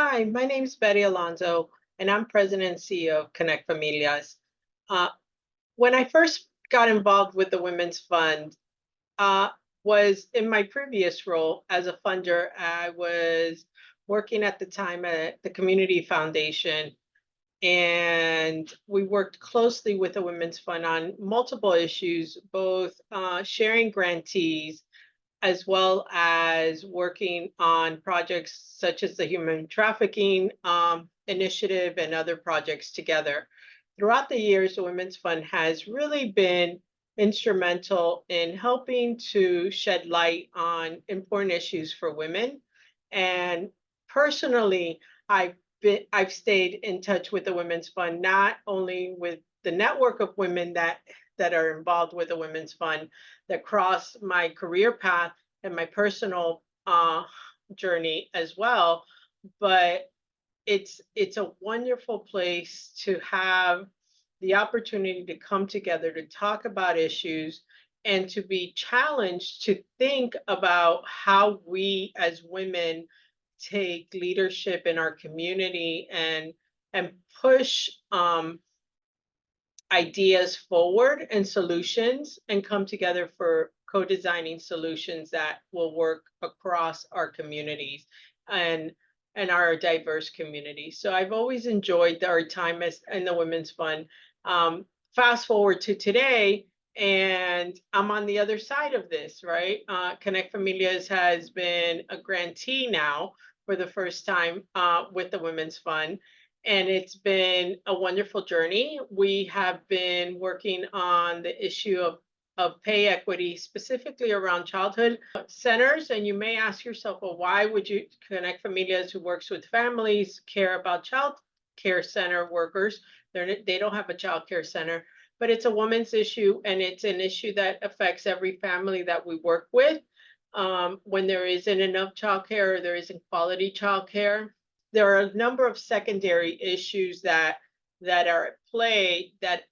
Hi, my name's Betty Alonso, and I'm President and CEO of ConnectFamilias. Uh, when I first got involved with the Women's Fund, uh, was in my previous role as a funder. I was working at the time at the Community Foundation, and we worked closely with the Women's Fund on multiple issues, both sharing grantees as well as working on projects such as the human trafficking initiative and other projects together. Throughout the years, the Women's Fund has really been instrumental in helping to shed light on important issues for women. And personally, I've stayed in touch with the Women's Fund, not only with the network of women that are involved with the Women's Fund, that cross my career path and my personal journey as well. But it's a wonderful place to have the opportunity to come together to talk about issues and to be challenged to think about how we as women take leadership in our community and push ideas forward and solutions and come together for co-designing solutions that will work across our communities and and our diverse communities. So I've always enjoyed our time as in the Women's Fund. Um, Fast forward to today, and I'm on the other side of this, right? Connect Familias has been a grantee now for the first time with the Women's Fund, and it's been a wonderful journey. We have been working on the issue of pay equity, specifically around childhood centers. And you may ask yourself, well, why would you Connect Familias, who works with families, care about child care center workers? They don't have a child care center, but it's a woman's issue, and it's an issue that affects every family that we work with. When there isn't enough childcare or there isn't quality childcare, there are a number of secondary issues that are at play that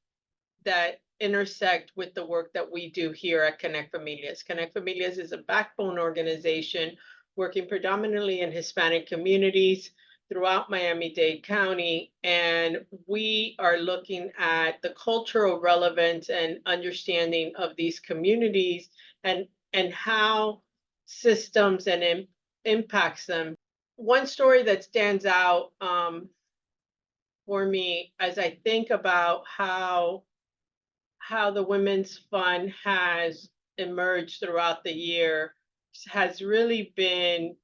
intersect with the work that we do here at Connect Familias. Connect Familias is a backbone organization working predominantly in Hispanic communities throughout Miami-Dade County, and we are looking at the cultural relevance and understanding of these communities and how systems and impacts them. One story that stands out for me as I think about how the Women's Fund has emerged throughout the year has really been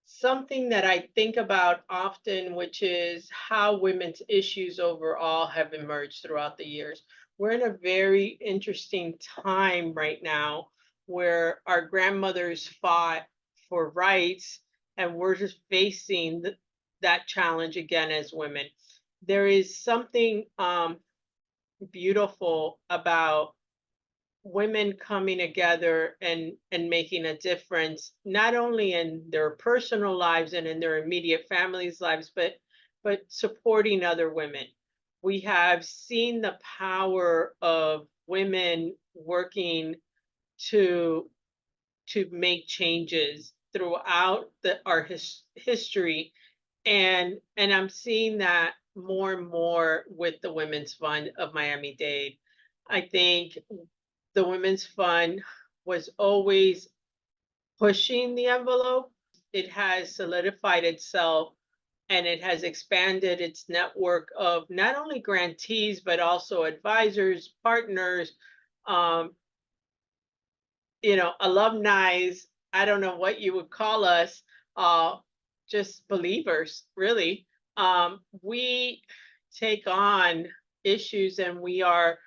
something that I think about often, which is how women's issues overall have emerged throughout the years. We're in a very interesting time right now where our grandmothers fought for rights, and we're just facing that challenge again as women. There is something beautiful about women coming together and making a difference, not only in their personal lives and in their immediate families' lives, but supporting other women. We have seen the power of women working to make changes throughout our history, and I'm seeing that more and more with the Women's Fund of Miami-Dade. I think the Women's Fund was always pushing the envelope. It has solidified itself, and it has expanded its network of not only grantees, but also advisors, partners, um, alumni. I don't know what you would call us, uh, just believers, really. We take on issues, and we're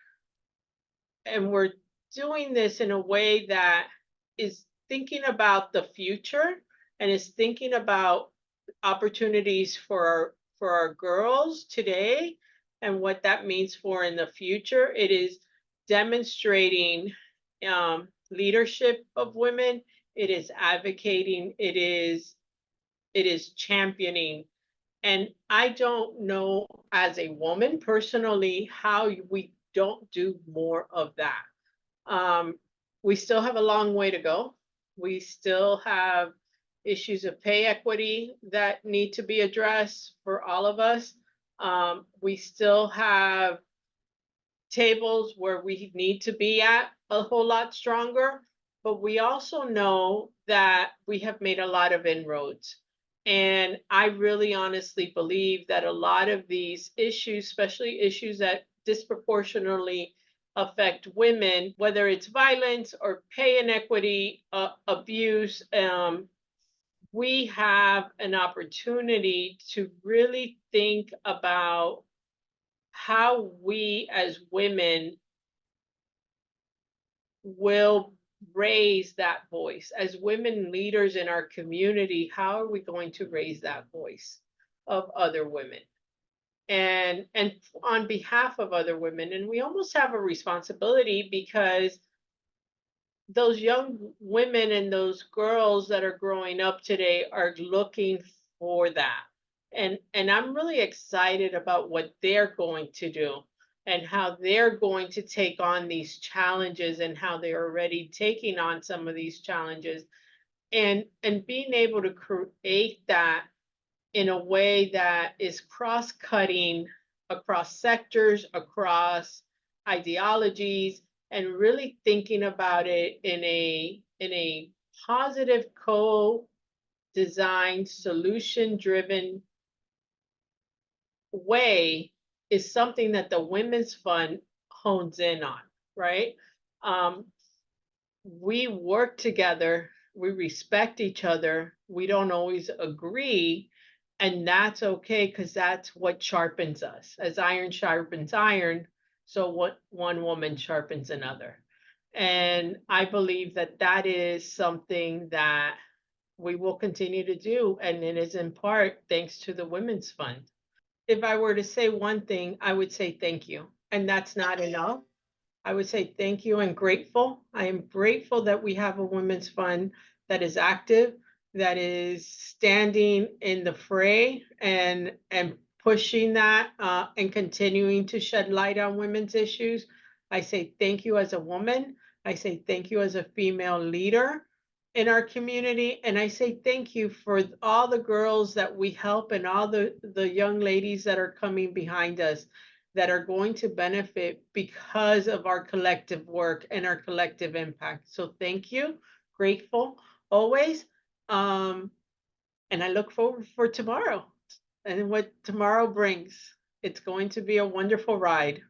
doing this in a way that is thinking about the future and is thinking about opportunities for our girls today and what that means for in the future. It is demonstrating leadership of women. It is advocating. It is championing. And I don't know as a woman personally how we don't do more of that. Um, we still have a long way to go. We still have issues of pay equity that need to be addressed for all of us. We still have tables where we need to be at a whole lot stronger, but we also know that we have made a lot of inroads. And I really honestly believe that a lot of these issues, especially issues that disproportionately affect women, whether it's violence or pay inequity, abuse, we have an opportunity to really think about how we as women will raise that voice. As women leaders in our community, how are we going to raise that voice of other women? And on behalf of other women, and we almost have a responsibility because those young women and those girls that are growing up today are looking for that. And I'm really excited about what they're going to do and how they're going to take on these challenges and how they're already taking on some of these challenges and being able to create that in a way that is cross-cutting across sectors, across ideologies, and really thinking about it in a positive co-designed, solution-driven way is something that the Women's Fund hones in on, right? Um, we work together, we respect each other, we don't always agree, and that's okay because that's what sharpens us. As iron sharpens iron, so what one woman sharpens another. And I believe that that is something that we will continue to do, and it is in part thanks to the Women's Fund. If I were to say one thing, I would say thank you, and that's not enough. I would say thank you and grateful. I am grateful that we have a women's fund that is active, that is standing in the fray and pushing that and continuing to shed light on women's issues. I say thank you as a woman. I say thank you as a female leader in our community, and I say thank you for all the girls that we help and all the young ladies that are coming behind us that are going to benefit because of our collective work and our collective impact. So thank you, grateful always. Um, and I look forward for tomorrow and what tomorrow brings. It's going to be a wonderful ride.